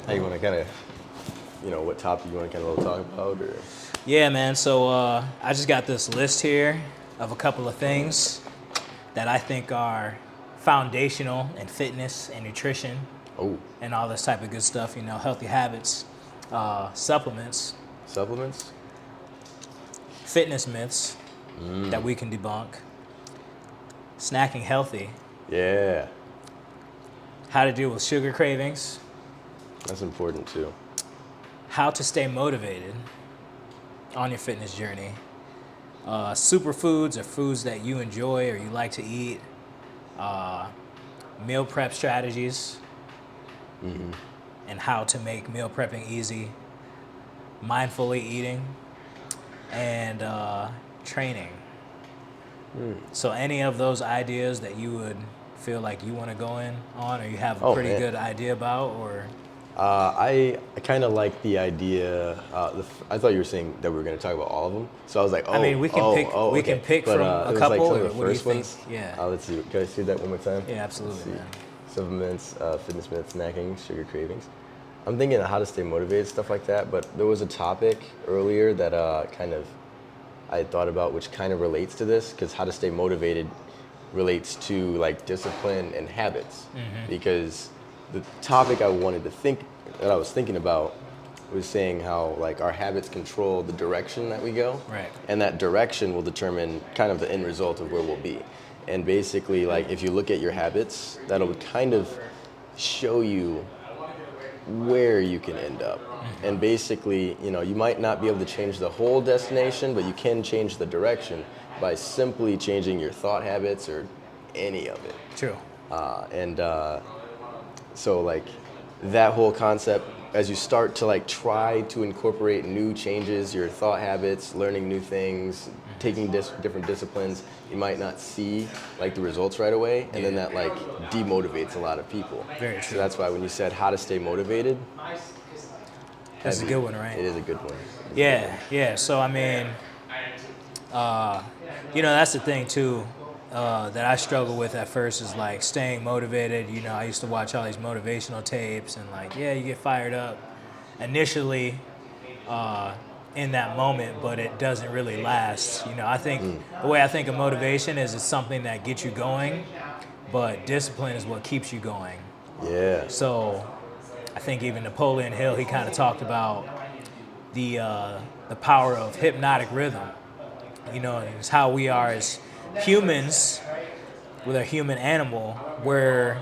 How you want to kind of, what topic you want to kind of talk about, or? Yeah, man. So I just got this list here of a couple of things that I think are foundational in fitness and nutrition Oh, and all this type of good stuff. Healthy habits, supplements, supplements? fitness myths that we can debunk, snacking healthy, Yeah, how to deal with sugar cravings, that's important too. how to stay motivated on your fitness journey, superfoods or foods that you enjoy or you like to eat, meal prep strategies, and how to make meal prepping easy, mindfully eating, and training. So any of those ideas that you would feel like you want to go in on, or you have a Oh, pretty man. good idea about, or I kind of like the idea. I thought you were saying that we were going to talk about all of them, so I was like, oh, I mean, we can oh, pick. oh, We okay. can pick But, from it a was couple. like some Or of the what do you first think? ones. Yeah. Let's see. Can I see that one more time? Yeah, absolutely, Let's man. see. Supplements, fitness myths, snacking, sugar cravings. I'm thinking of how to stay motivated, stuff like that. But there was a topic earlier that I had thought about, which kind of relates to this, because how to stay motivated relates to like discipline and habits. Because the topic that I was thinking about was saying how like our habits control the direction that we go, Right. and that direction will determine kind of the end result of where we'll be. And basically, like if you look at your habits, that'll kind of show you where you can end up. And basically, you might not be able to change the whole destination, but you can change the direction by simply changing your thought habits or any of it. True. So like that whole concept, as you start to like try to incorporate new changes, your thought habits, learning new things, taking different disciplines, you might not see like the results right away, and then that like demotivates a lot of people. Very So true. that's why when you said how to stay motivated, That's a good one, right? it is a good one. Yeah. So I mean, that's the thing too. That I struggle with at first is like staying motivated. I used to watch all these motivational tapes and like, yeah, you get fired up initially in that moment, but it doesn't really last. I think the way I think of motivation is it's something that gets you going, but discipline is what keeps you going. Yeah. So I think even Napoleon Hill, he kind of talked about the power of hypnotic rhythm. It's how we are as humans with a human animal. We're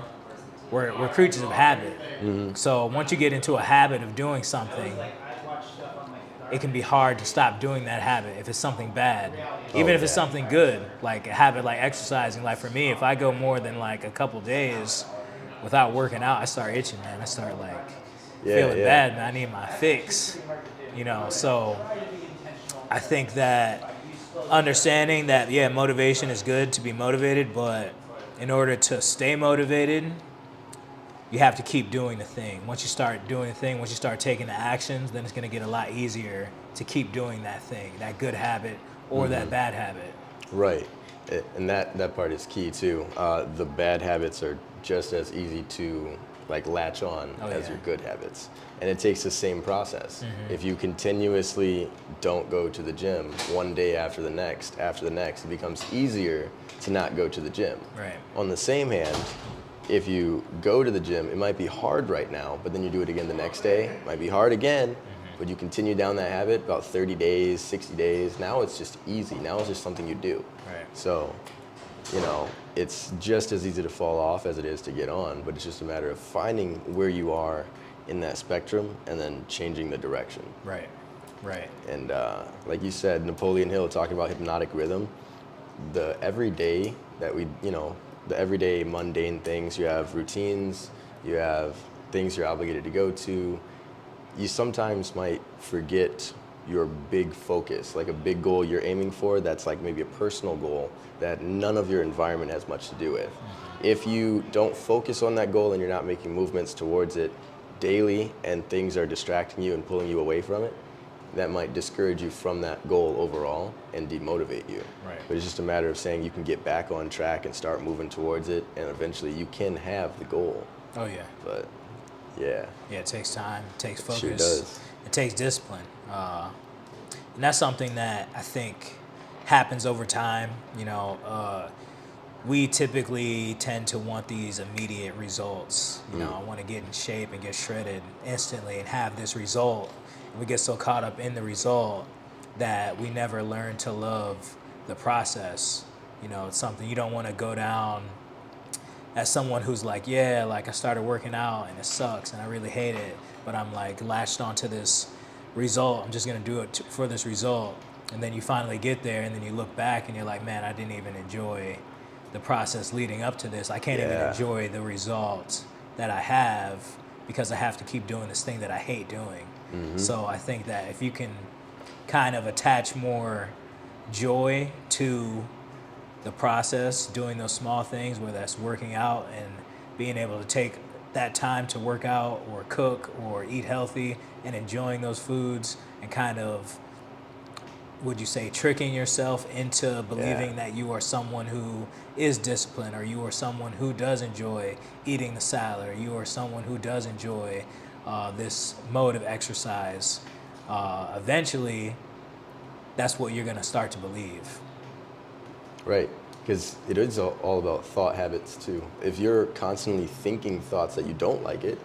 creatures of habit. So once you get into a habit of doing something, it can be hard to stop doing that habit if it's something bad. Even if it's something good, like a habit like exercising. Like for me, if I go more than like a couple days without working out, I start itching, man. I start like feeling bad, man. I need my fix. So I think that understanding that, yeah, motivation is good to be motivated, but in order to stay motivated, you have to keep doing the thing. Once you start doing the thing, once you start taking the actions, then it's going to get a lot easier to keep doing that thing, that good habit or that bad habit. Right. And that part is key too. The bad habits are just as easy to like latch on as your good habits. And it takes the same process. If you continuously don't go to the gym one day after the next, it becomes easier to not go to the gym. Right. On the same hand, if you go to the gym, it might be hard right now, but then you do it again the next day, it might be hard again, but you continue down that habit about 30 days, 60 days. Now it's just easy. Now it's just something you do. Right. So, it's just as easy to fall off as it is to get on, but it's just a matter of finding where you are in that spectrum and then changing the direction. Right. And like you said, Napoleon Hill talking about hypnotic rhythm, the everyday mundane things, you have routines, you have things you're obligated to go to. You sometimes might forget your big focus, like a big goal you're aiming for that's like maybe a personal goal that none of your environment has much to do with. If you don't focus on that goal and you're not making movements towards it daily and things are distracting you and pulling you away from it, that might discourage you from that goal overall and demotivate you. Right. But it's just a matter of saying you can get back on track and start moving towards it, and eventually you can have the goal. Oh yeah. But Yeah. Yeah, it takes time, it takes It focus, sure does. it takes discipline. And that's something that I think happens over time. We typically tend to want these immediate results. I want to get in shape and get shredded instantly and have this result. And we get so caught up in the result that we never learn to love the process. It's something you don't want to go down as someone who's like, yeah, like I started working out and it sucks and I really hate it, but I'm like latched onto this result. I'm just gonna do it for this result. And then you finally get there and then you look back and you're like, man, I didn't even enjoy the process leading up to this. I can't even Yeah. enjoy the results that I have because I have to keep doing this thing that I hate doing. So I think that if you can kind of attach more joy to the process, doing those small things, whether that's working out and being able to take that time to work out or cook or eat healthy and enjoying those foods and kind of, would you say, tricking yourself into believing that you are someone who is disciplined, or you are someone who does enjoy eating the salad, or you are someone who does enjoy this mode of exercise. Eventually, that's what you're going to start to believe. Right, because it is all about thought habits too. If you're constantly thinking thoughts that you don't like it,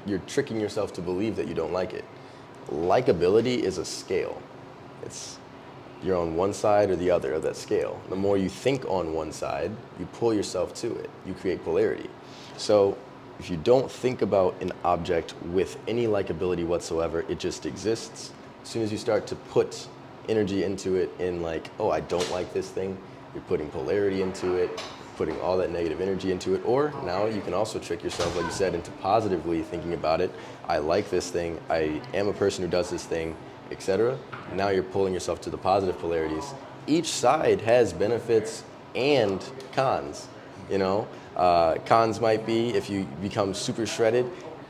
you're tricking yourself to believe that you don't like it. Likability is a scale. You're on one side or the other of that scale. The more you think on one side, you pull yourself to it. You create polarity. So if you don't think about an object with any likability whatsoever, it just exists. As soon as you start to put energy into it in like, oh, I don't like this thing, you're putting polarity into it, putting all that negative energy into it. Or now you can also trick yourself, like you said, into positively thinking about it. I like this thing, I am a person who does this thing, etc. Now you're pulling yourself to the positive polarities. Each side has benefits and cons. Cons might be if you become super shredded,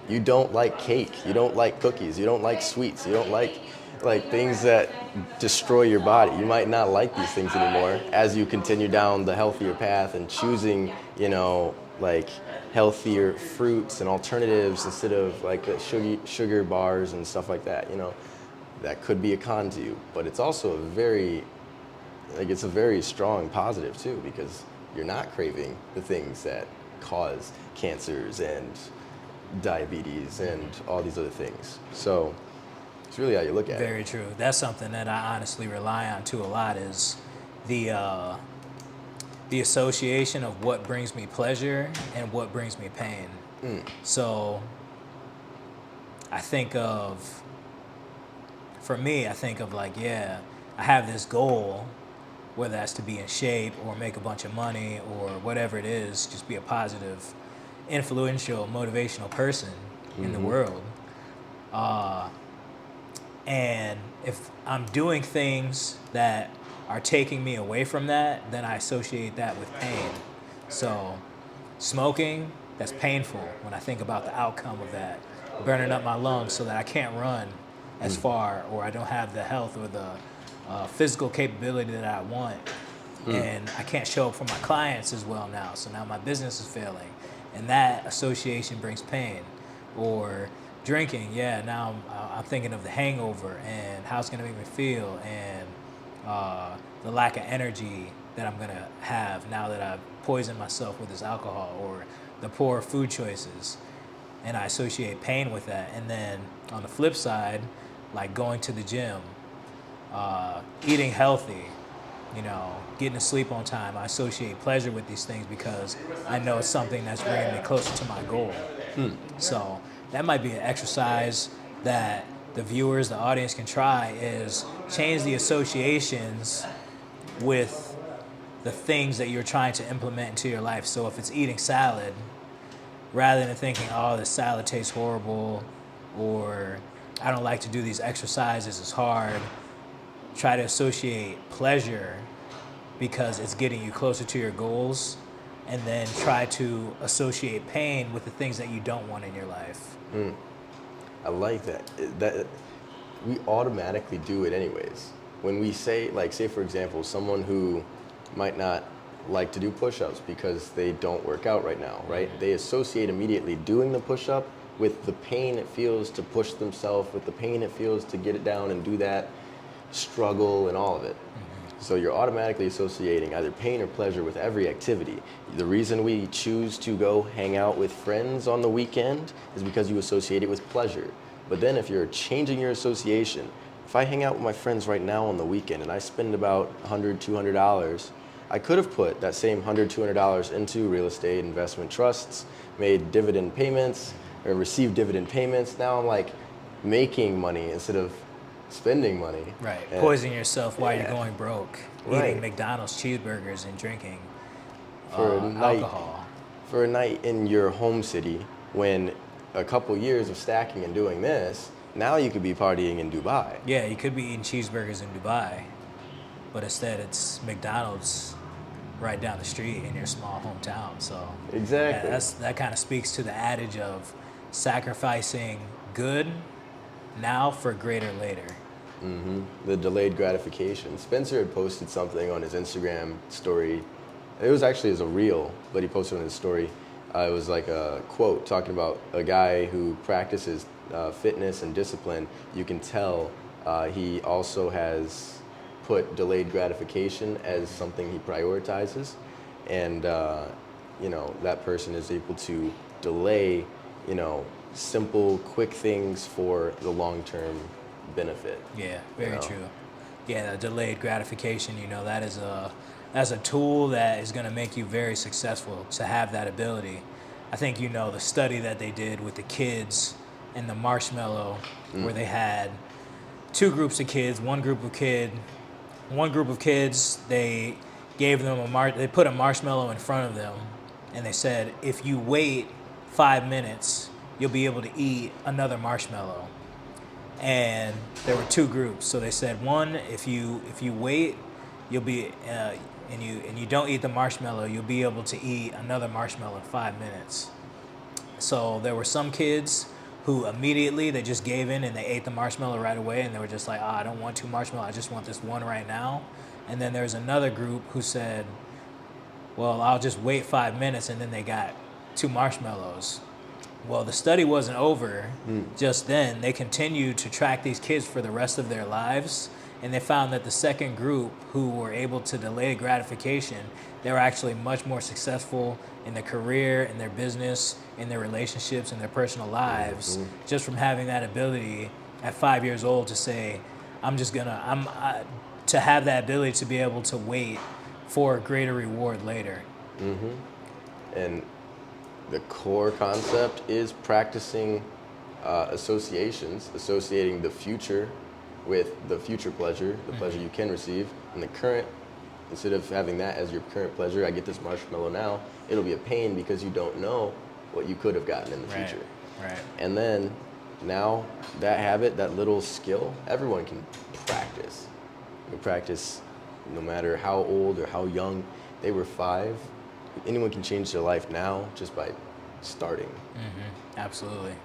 you don't like cake, you don't like cookies, you don't like sweets, you don't like things that destroy your body. You might not like these things anymore as you continue down the healthier path and choosing, like healthier fruits and alternatives instead of like the sugar bars and stuff like that. That could be a con to you, but it's also it's a very strong positive too, because you're not craving the things that cause cancers and diabetes and all these other things. So it's really how you look at it. Very true. That's something that I honestly rely on too a lot, is the association of what brings me pleasure and what brings me pain. So for me, I think of like, yeah, I have this goal, whether that's to be in shape or make a bunch of money or whatever it is, just be a positive, influential, motivational person in the world. And if I'm doing things that are taking me away from that, then I associate that with pain. So smoking, that's painful when I think about the outcome of that, burning up my lungs so that I can't run as far, or I don't have the health or the physical capability that I want. And I can't show up for my clients as well now, so now my business is failing. And that association brings pain. Or drinking, now I'm thinking of the hangover and how it's going to make me feel, and the lack of energy that I'm going to have now that I've poisoned myself with this alcohol, or the poor food choices. And I associate pain with that. And then on the flip side, like going to the gym, eating healthy, getting to sleep on time, I associate pleasure with these things because I know it's something that's bringing me closer to my goal. So that might be an exercise that the viewers, the audience can try, is change the associations with the things that you're trying to implement into your life. So if it's eating salad, rather than thinking, oh, this salad tastes horrible, or I don't like to do these exercises, it's hard, try to associate pleasure because it's getting you closer to your goals, and then try to associate pain with the things that you don't want in your life. I like that. That we automatically do it anyways. When we say, like, say for example, someone who might not like to do push-ups because they don't work out right now, right? They associate immediately doing the push-up with the pain it feels to push themselves, with the pain it feels to get it down and do that struggle and all of it. So you're automatically associating either pain or pleasure with every activity. The reason we choose to go hang out with friends on the weekend is because you associate it with pleasure. But then if you're changing your association, if I hang out with my friends right now on the weekend and I spend about $100, $200, I could have put that same $100, $200 into real estate investment trusts, made dividend payments, or received dividend payments. Now I'm like making money instead of spending money. Right. And Poisoning yourself while you're going broke. Right. Eating McDonald's cheeseburgers and drinking for a night, alcohol. for a night in your home city, when a couple years of stacking and doing this, now you could be partying in Dubai. Yeah, you could be eating cheeseburgers in Dubai, but instead it's McDonald's right down the street in your small hometown. So Exactly. yeah, that kind of speaks to the adage of sacrificing good now for greater later. The delayed gratification. Spencer had posted something on his Instagram story. It was actually as a reel, but he posted on his story. It was like a quote talking about a guy who practices fitness and discipline. You can tell he also has put delayed gratification as something he prioritizes. And, that person is able to delay, simple, quick things for the long-term benefit. Yeah, very true. Yeah, the delayed gratification, that's a tool that is going to make you very successful to have that ability. I think the study that they did with the kids and the marshmallow, where they had two groups of kids. One group of kids, they gave them they put a marshmallow in front of them, and they said, if you wait 5 minutes, you'll be able to eat another marshmallow. And there were two groups. So they said, one, if you wait, you'll be and you don't eat the marshmallow, you'll be able to eat another marshmallow in 5 minutes. So there were some kids who immediately they just gave in and they ate the marshmallow right away, and they were just like, I don't want two marshmallows, I just want this one right now. And then there's another group who said, well, I'll just wait 5 minutes, and then they got two marshmallows. Well, the study wasn't over just then. They continued to track these kids for the rest of their lives, and they found that the second group who were able to delay gratification, they were actually much more successful in their career, in their business, in their relationships, in their personal lives, just from having that ability at 5 years old to say, to have that ability to be able to wait for a greater reward later. And the core concept is practicing associations, associating the future with the future pleasure, the pleasure you can receive, and the current. Instead of having that as your current pleasure, I get this marshmallow now, it'll be a pain because you don't know what you could have gotten in the future. Right. And then now that habit, that little skill, everyone can practice. You can practice no matter how old or how young they were 5. Anyone can change their life now just by starting. Absolutely.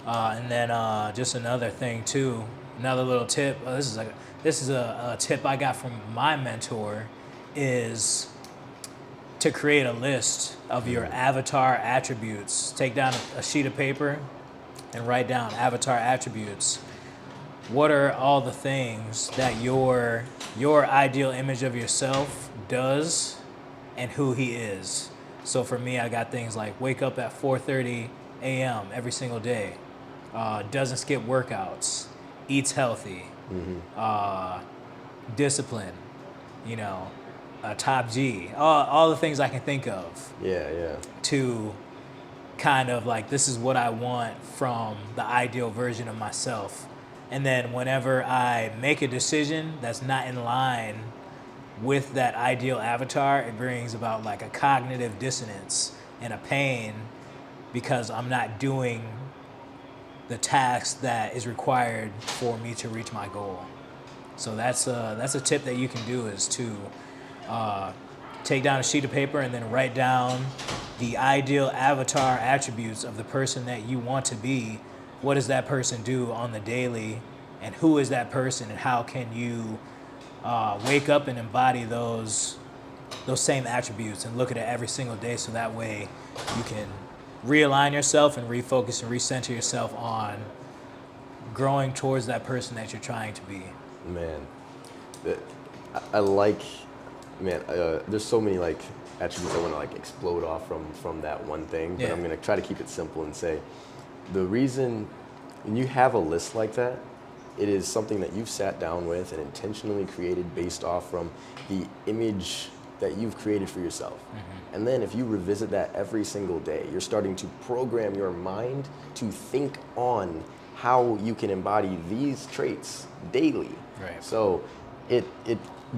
And then just another thing too, another little tip. This is a tip I got from my mentor, is to create a list of your avatar attributes. Take down a sheet of paper and write down avatar attributes. What are all the things that your ideal image of yourself does and who he is? So for me, I got things like wake up at 4:30 a.m. every single day, doesn't skip workouts, eats healthy, discipline, a top G, all the things I can think of. Yeah. To kind of like, this is what I want from the ideal version of myself. And then whenever I make a decision that's not in line with that ideal avatar, it brings about like a cognitive dissonance and a pain because I'm not doing the task that is required for me to reach my goal. So that's a tip that you can do, is to take down a sheet of paper and then write down the ideal avatar attributes of the person that you want to be. What does that person do on the daily, and who is that person, and how can you wake up and embody those same attributes and look at it every single day, so that way you can realign yourself and refocus and recenter yourself on growing towards that person that you're trying to be. Man, that- I like, man, there's so many like attributes I want to like explode off from that one thing, but Yeah. I'm gonna try to keep it simple and say, the reason when you have a list like that, it is something that you've sat down with and intentionally created based off from the image that you've created for yourself. And then if you revisit that every single day, you're starting to program your mind to think on how you can embody these traits daily. Right. So it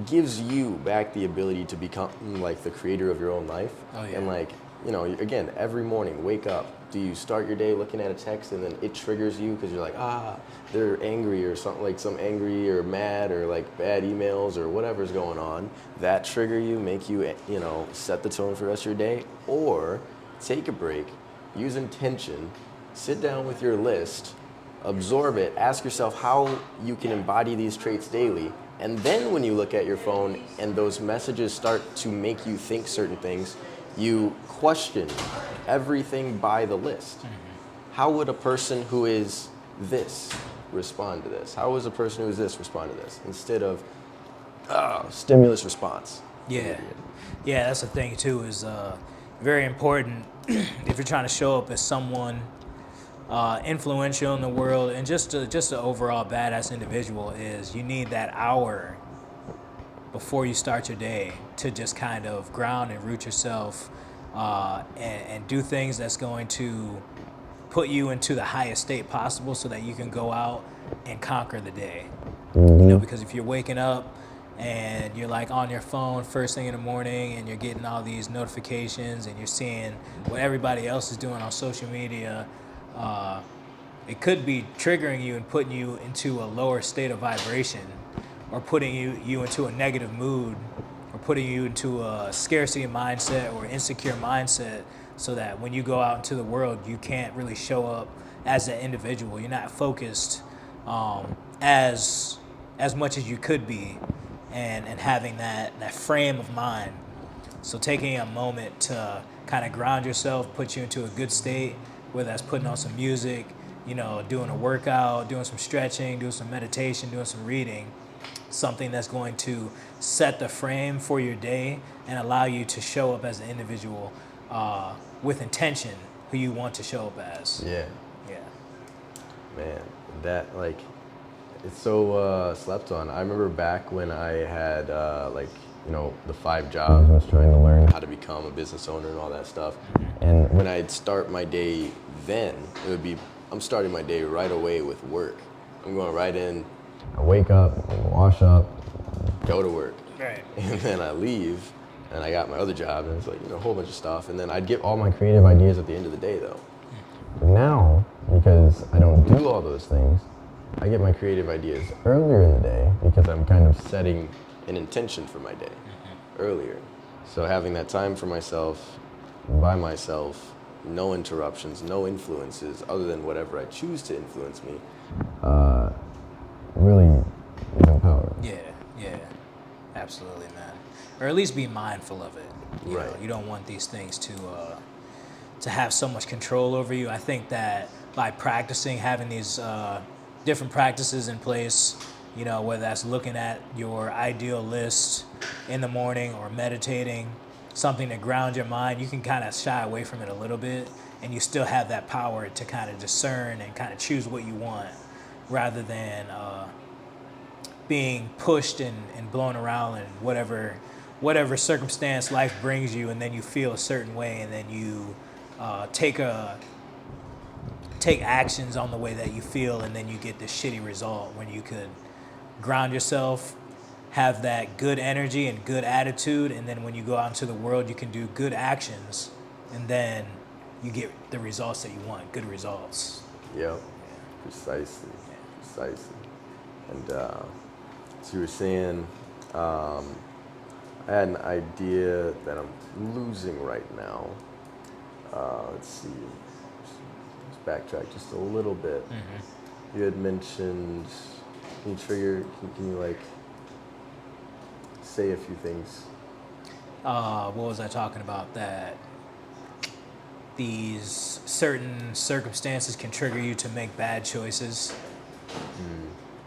gives you back the ability to become like the creator of your own life. Oh, yeah. And like, you know, again, every morning, wake up. Do you start your day looking at a text and then it triggers you because you're like, they're angry or something, like some angry or mad or like bad emails or whatever's going on. That trigger you, make you, you know, set the tone for the rest of your day? Or take a break, use intention, sit down with your list, absorb it, ask yourself how you can embody these traits daily. And then when you look at your phone and those messages start to make you think certain things, you question everything by the list. How would a person who is this respond to this? How would a person who is this respond to this? Instead of stimulus response. Yeah, yeah, that's the thing too. Is very important if you're trying to show up as someone influential in the world and just an overall badass individual. Is you need that hour before you start your day to just kind of ground and root yourself and do things that's going to put you into the highest state possible so that you can go out and conquer the day. You know, because if you're waking up and you're like on your phone first thing in the morning and you're getting all these notifications and you're seeing what everybody else is doing on social media, it could be triggering you and putting you into a lower state of vibration, or putting you into a negative mood, or putting you into a scarcity mindset or insecure mindset, so that when you go out into the world, you can't really show up as an individual. You're not focused as much as you could be, and having that frame of mind. So taking a moment to kind of ground yourself, put you into a good state, whether that's putting on some music, you know, doing a workout, doing some stretching, doing some meditation, doing some reading, something that's going to set the frame for your day and allow you to show up as an individual with intention, who you want to show up as. Yeah. Yeah. Man, that like, it's so slept on. I remember back when I had like, you know, the 5 jobs. I was trying to learn how to become a business owner and all that stuff. And when I'd start my day then, it would be, I'm starting my day right away with work. I'm going right in, I wake up, wash up, go to work. Right. And then I leave and I got my other job and it's like, you know, a whole bunch of stuff. And then I'd get all my creative ideas at the end of the day though. But now, because I don't do all those things, I get my creative ideas earlier in the day because I'm kind of setting an intention for my day earlier. So having that time for myself, by myself, no interruptions, no influences other than whatever I choose to influence me, really is empowering. Yeah, absolutely, man. Or at least be mindful of it. You Right. know, you don't want these things to have so much control over you. I think that by practicing, having these different practices in place, you know, whether that's looking at your ideal list in the morning or meditating, something to ground your mind, you can kind of shy away from it a little bit, and you still have that power to kind of discern and kind of choose what you want, rather than being pushed and blown around in whatever circumstance life brings you, and then you feel a certain way, and then you take actions on the way that you feel, and then you get this shitty result. When you could ground yourself, have that good energy and good attitude, and then when you go out into the world, you can do good actions, and then you get the results that you want, good results. Yep, precisely. And so you were saying, I had an idea that I'm losing right now. Let's see, let's backtrack just a little bit. You had mentioned, can you like say a few things? What was I talking about? That these certain circumstances can trigger you to make bad choices.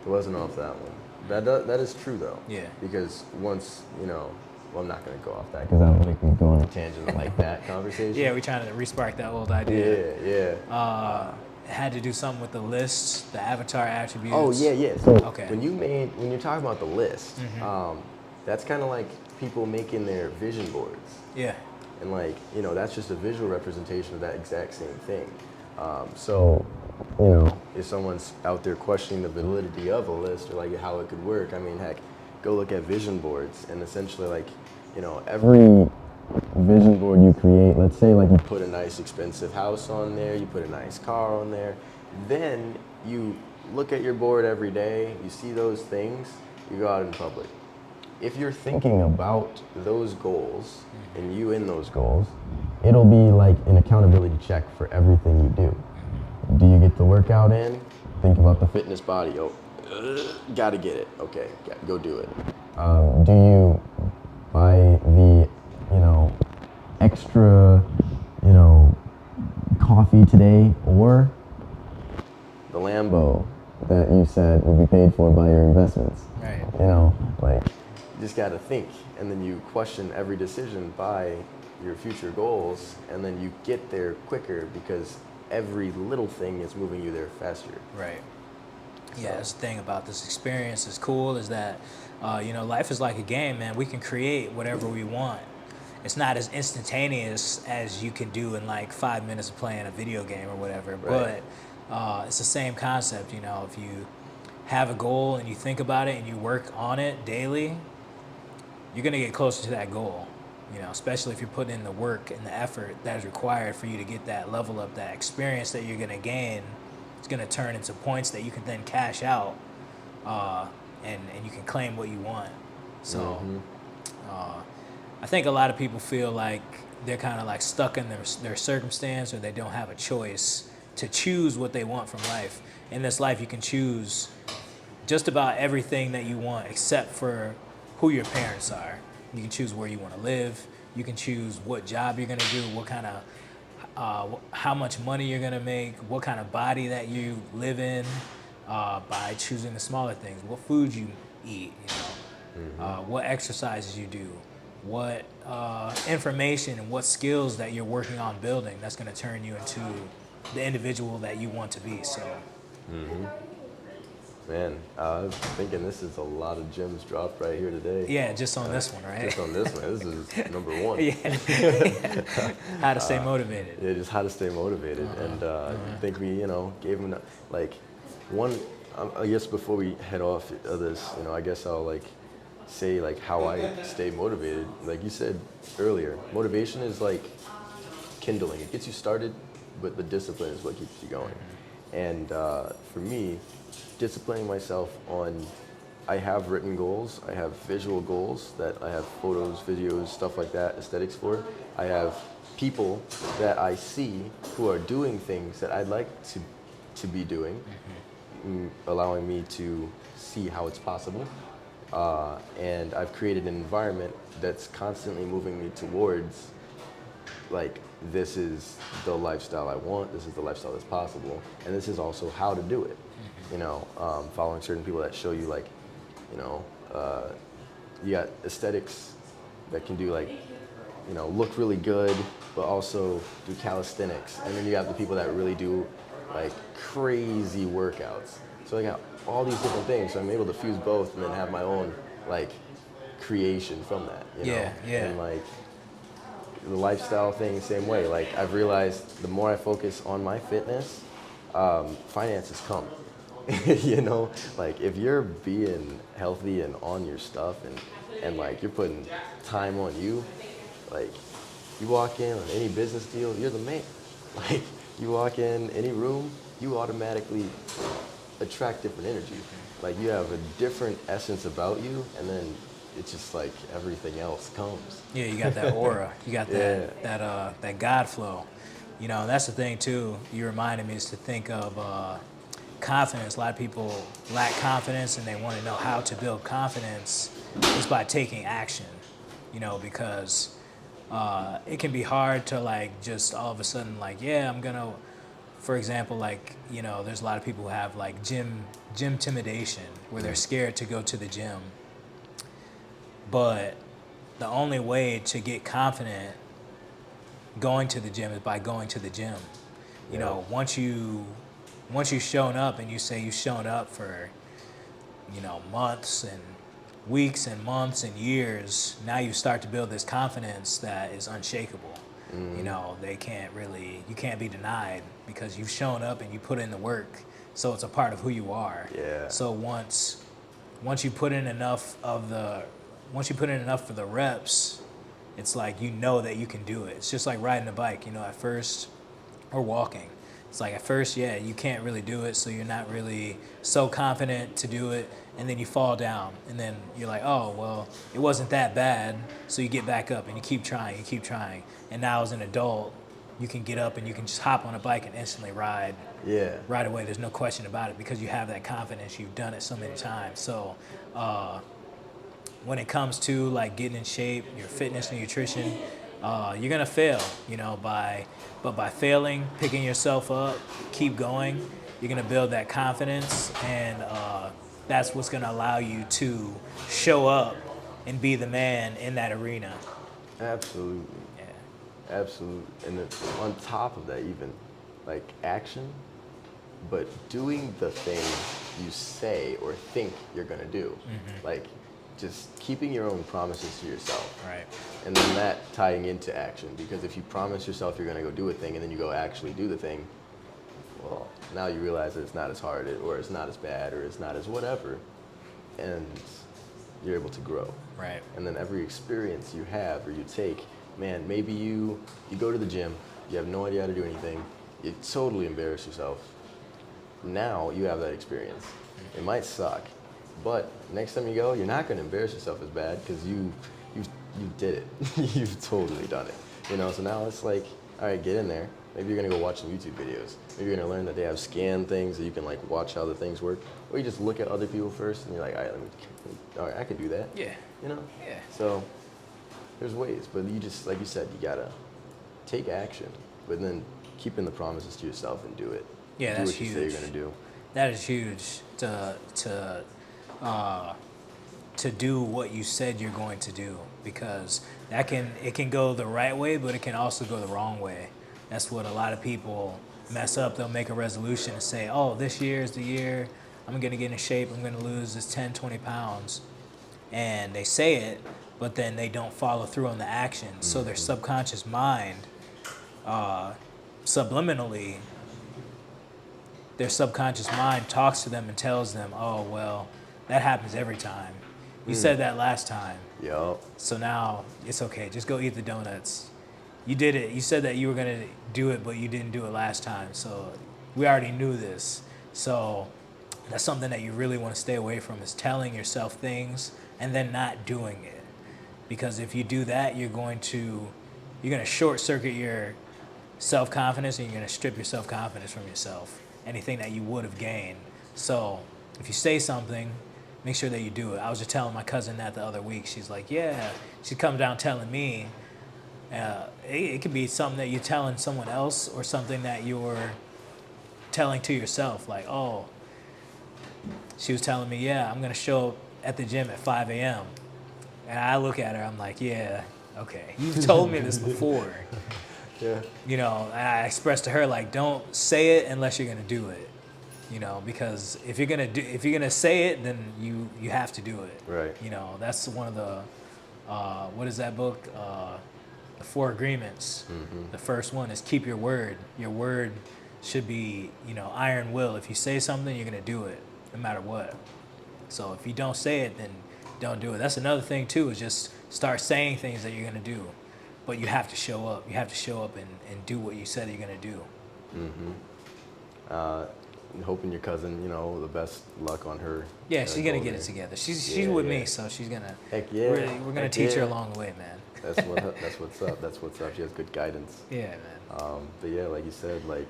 It wasn't off that one. That is true though. Yeah. Because once, well, I'm not going to go off that because I don't think we can go on a tangent like that conversation. Yeah, we're trying to respark that old idea. Yeah. It had to do something with the lists, the avatar attributes. Oh, yeah. So Okay. when you're talking about the list, that's kind of like people making their vision boards. Yeah. And like, that's just a visual representation of that exact same thing. So, if someone's out there questioning the validity of a list or like how it could work, I mean, heck, go look at vision boards and essentially like, every vision board you create, let's say like you put a nice expensive house on there, you put a nice car on there, then you look at your board every day, you see those things, you go out in public. If you're thinking about those goals and you in those goals, it'll be like an accountability check for everything you do. Do you get the workout in? Think about the fitness body. Oh, gotta get it. Okay, go do it. Do you buy the, extra, coffee today or the Lambo that you said will be paid for by your investments? Right. Like, you just gotta think, and then you question every decision by your future goals, and then you get there quicker because every little thing is moving you there faster. Right. Yeah, that's the thing about this experience is cool is that, life is like a game, man. We can create whatever we want. It's not as instantaneous as you can do in like 5 minutes of playing a video game or whatever, Right. but it's the same concept, if you have a goal and you think about it and you work on it daily, you're gonna get closer to that goal, especially if you're putting in the work and the effort that is required for you to get that level up, that experience that you're gonna gain. It's gonna turn into points that you can then cash out, and you can claim what you want. So, I think a lot of people feel like they're kind of like stuck in their circumstance, or they don't have a choice to choose what they want from life. In this life, you can choose just about everything that you want except for who your parents are. You can choose where you want to live. You can choose what job you're going to do, what kind of, how much money you're going to make, what kind of body that you live in, by choosing the smaller things, what food you eat, what exercises you do, what information and what skills that you're working on building that's going to turn you into the individual that you want to be. So. Man, I was thinking this is a lot of gems dropped right here today. Yeah, just on this one, right? Just on this one. This is number one. Yeah. How to stay motivated. Yeah, just how to stay motivated. And I think we, gave them like one. I guess before we head off of this, I guess I'll say how I stay motivated. Like you said earlier, motivation is like kindling. It gets you started, but the discipline is what keeps you going. And for me, disciplining myself on, I have written goals, I have visual goals that I have photos, videos, stuff like that, aesthetics for. I have people that I see who are doing things that I'd like to be doing, allowing me to see how it's possible. And I've created an environment that's constantly moving me towards this is the lifestyle I want, this is the lifestyle that's possible, and this is also how to do it. Following certain people that show you you got aesthetics that can do look really good, but also do calisthenics. And then you have the people that really do crazy workouts. So I got all these different things. So I'm able to fuse both and then have my own creation from that. Yeah. And the lifestyle thing, same way. I've realized the more I focus on my fitness, finances come. If you're being healthy and on your stuff and you're putting time on you, you walk in on any business deal, you're the man. You walk in any room, you automatically attract different energy. You have a different essence about you, and then it's just everything else comes. Yeah, you got that aura. You got that God flow. That's the thing too. You reminded me is to think of confidence. A lot of people lack confidence, and they want to know how to build confidence is by taking action. Because it can be hard to like just all of a sudden like, yeah, I'm gonna, for example, like, you know, there's a lot of people who have like gym intimidation where they're scared to go to the gym. But the only way to get confident going to the gym is by going to the gym. You Yeah. know, once you've shown up and you say you've shown up for, you know, months and weeks and months and years, now you start to build this confidence that is unshakable. You know, you can't be denied because you've shown up and you put in the work. So it's a part of who you are. Yeah. So once you put in enough for the reps, it's like you know that you can do it. It's just like riding a bike, you know, at first, or walking. It's like at first, yeah, you can't really do it, so you're not really so confident to do it, and then you fall down, and then you're like, oh, well, it wasn't that bad, so you get back up and you keep trying, and now as an adult, you can get up and you can just hop on a bike and instantly ride Yeah. right away. There's no question about it because you have that confidence. You've done it so many times. So when it comes to like getting in shape, your fitness and nutrition, you're gonna fail, you know, but by failing, picking yourself up, keep going, you're gonna build that confidence, and that's what's gonna allow you to show up and be the man in that arena. Absolutely. Yeah. Absolutely. And then on top of that, even like action, but doing the thing you say or think you're gonna do. Like just keeping your own promises to yourself. Right. And then that tying into action. Because if you promise yourself you're gonna go do a thing and then you go actually do the thing, well, now you realize that it's not as hard or it's not as bad or it's not as whatever. And you're able to grow. Right. And then every experience you have or you take, man, maybe you go to the gym, you have no idea how to do anything, you totally embarrass yourself. Now you have that experience. It might suck, but next time you go, you're not going to embarrass yourself as bad because you did it. You've totally done it. You know, so now it's like, all right, get in there. Maybe you're going to go watch some YouTube videos. Maybe you're going to learn that they have scan things that you can like watch how the things work. Or you just look at other people first and you're like, all right, I can do that. Yeah. You know? Yeah. So there's ways, but you just, like you said, you got to take action, but then keeping the promises to yourself and do it. Yeah, do that's what you huge. say you're going to do. That is huge to do what you said you're going to do, because it can go the right way, but it can also go the wrong way. That's what a lot of people mess up. They'll make a resolution and say, oh, this year is the year I'm going to get in shape, I'm going to lose this 10, 20 pounds. And they say it, but then they don't follow through on the action. So their subconscious mind, subliminally, their subconscious mind talks to them and tells them, oh, well, that happens every time. You said that last time. Yup. So now it's okay. Just go eat the donuts. You did it. You said that you were going to do it, but you didn't do it last time. So we already knew this. So that's something that you really want to stay away from, is telling yourself things and then not doing it. Because if you do that, you're going to short circuit your self-confidence, and you're going to strip your self-confidence from yourself, anything that you would have gained. So if you say something, make sure that you do it. I was just telling my cousin that the other week. She's like, yeah. She comes down telling me. It could be something that you're telling someone else or something that you're telling to yourself. Like, oh, she was telling me, yeah, I'm going to show up at the gym at 5 a.m. And I look at her, I'm like, yeah, okay. You've told me this before. Yeah. You know, and I expressed to her, like, don't say it unless you're going to do it. You know, because if you're gonna say it, then you have to do it. Right. You know, that's one of the what is that book? The 4 Agreements. The first one is keep your word. Your word should be, you know, iron will. If you say something, you're gonna do it, no matter what. So if you don't say it, then don't do it. That's another thing too, is just start saying things that you're gonna do, but you have to show up. You have to show up and do what you said you're gonna do. Hoping your cousin, you know, the best luck on her. Yeah, she's gonna goal get there. it together. She's with me, so she's gonna. Heck yeah. We're gonna Heck teach her yeah. along the way, man. That's what's up. That's what's up. She has good guidance. Yeah, man. But yeah, like you said, like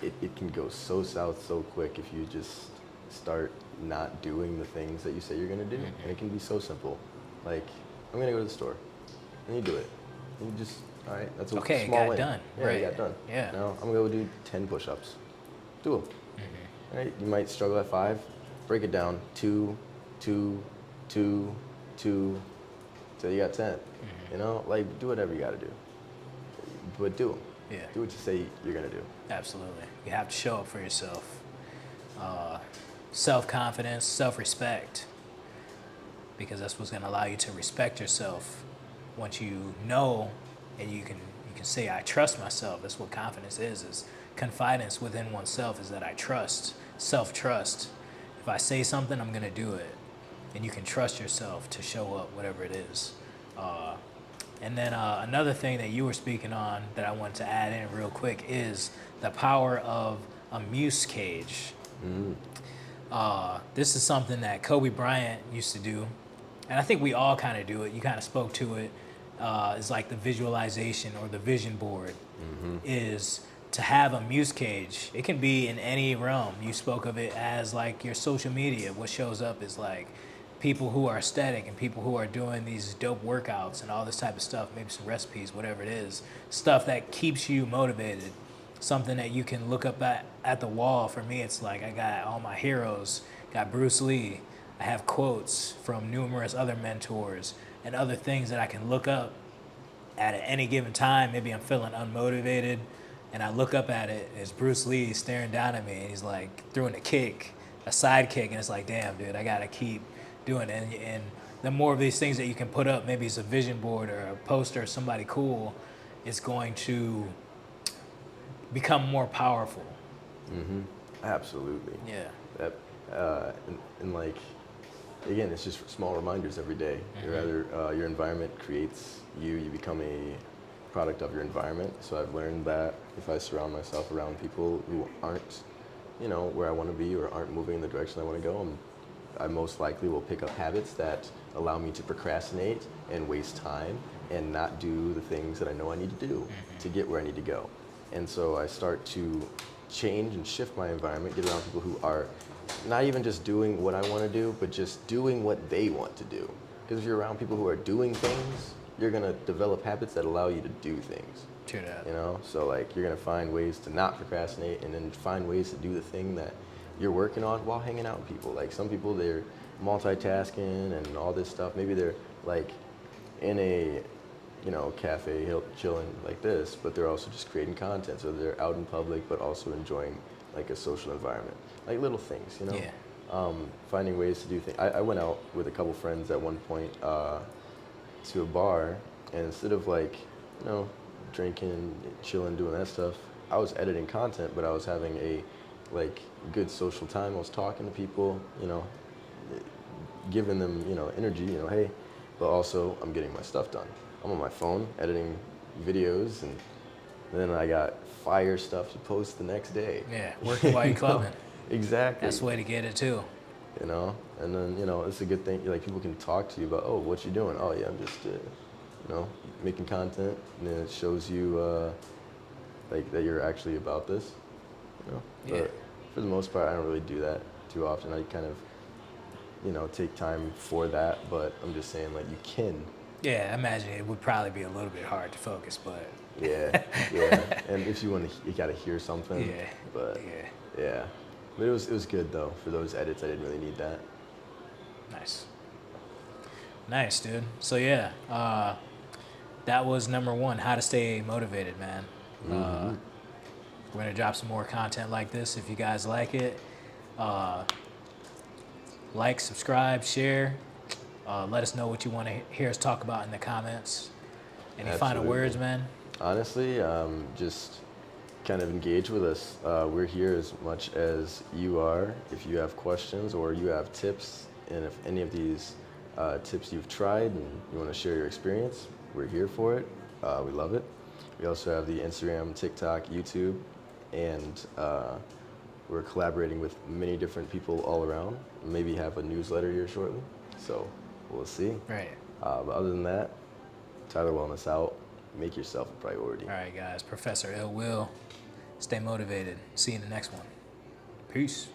it can go so south so quick if you just start not doing the things that you say you're gonna do. And it can be so simple. Like, I'm gonna go to the store. and you do it. And you just, all right, that's a Okay, it small got win. done. Yeah, Right. it got done. Yeah. Now I'm gonna go do 10 push-ups. Do them. Right? You might struggle at 5. Break it down. 2, 2, 2, 2, till you got 10. You know, like do whatever you gotta do, but do them. Yeah. Do what you say you're gonna do. Absolutely. You have to show up for yourself. Self-confidence, self-respect, because that's what's going to allow you to respect yourself. Once you know, and you can say, I trust myself. That's what confidence is confidence within oneself, is that I trust, self-trust. If I say something, I'm going to do it. And you can trust yourself to show up, whatever it is. And then another thing that you were speaking on that I wanted to add in real quick is the power of a muse cage. This is something that Kobe Bryant used to do, and I think we all kind of do it. You kind of spoke to it. It's like the visualization or the vision board is to have a muse cage. It can be in any realm. You spoke of it as like your social media. What shows up is like people who are aesthetic and people who are doing these dope workouts and all this type of stuff, maybe some recipes, whatever it is, stuff that keeps you motivated, something that you can look up at the wall. For me, it's like I got all my heroes, got Bruce Lee, I have quotes from numerous other mentors and other things that I can look up at any given time. Maybe I'm feeling unmotivated and I look up at it, it's Bruce Lee staring down at me and he's like throwing a kick, a side kick, and it's like, damn, dude, I gotta keep doing it. And the more of these things that you can put up, maybe it's a vision board or a poster of somebody cool, it's going to become more powerful. Absolutely. Yeah. That, and like, again, it's just small reminders every day. Your environment creates you. You become a product of your environment. So I've learned that if I surround myself around people who aren't, where I want to be or aren't moving in the direction I want to go, I most likely will pick up habits that allow me to procrastinate and waste time and not do the things that I know I need to do to get where I need to go. And so I start to change and shift my environment, get around people who are not even just doing what I want to do, but just doing what they want to do. Because if you're around people who are doing things, you're going to develop habits that allow you to do things. True that. So like you're going to find ways to not procrastinate and then find ways to do the thing that you're working on while hanging out with people. Like some people, they're multitasking and all this stuff. Maybe they're like in a cafe chilling like this, but they're also just creating content. So they're out in public, but also enjoying like a social environment, like little things, Yeah. Finding ways to do things. I went out with a couple friends at one point to a bar, and instead of like, drinking, chilling, doing that stuff, I was editing content, but I was having a like good social time. I was talking to people, giving them, energy, hey, but also I'm getting my stuff done. I'm on my phone editing videos, and then I got fire stuff to post the next day. Yeah, working while you're clubbing. Exactly. That's the way to get it too. And then, it's a good thing, like people can talk to you about, oh, what you doing? Oh yeah, I'm just, making content, and then it shows you, like that you're actually about this, Yeah. But for the most part, I don't really do that too often. I kind of, take time for that, but I'm just saying, like, you can. Yeah, I imagine it would probably be a little bit hard to focus, but Yeah. And if you want to, you got to hear something. Yeah. But yeah. But it was good though. For those edits, I didn't really need that. Nice, dude. So yeah, that was number 1, how to stay motivated, man. We're gonna drop some more content like this if you guys like it. Like, subscribe, share. Let us know what you want to hear us talk about in the comments. Any final words, man? Honestly, just kind of engage with us. We're here as much as you are. If you have questions or you have tips, and if any of these tips you've tried and you want to share your experience, we're here for it. We love it. We also have the Instagram, TikTok, YouTube, and we're collaborating with many different people all around. Maybe have a newsletter here shortly. So we'll see. Right. But other than that, Tyler Wellness out. Make yourself a priority. All right, guys. Professor IllWill. Stay motivated. See you in the next one. Peace.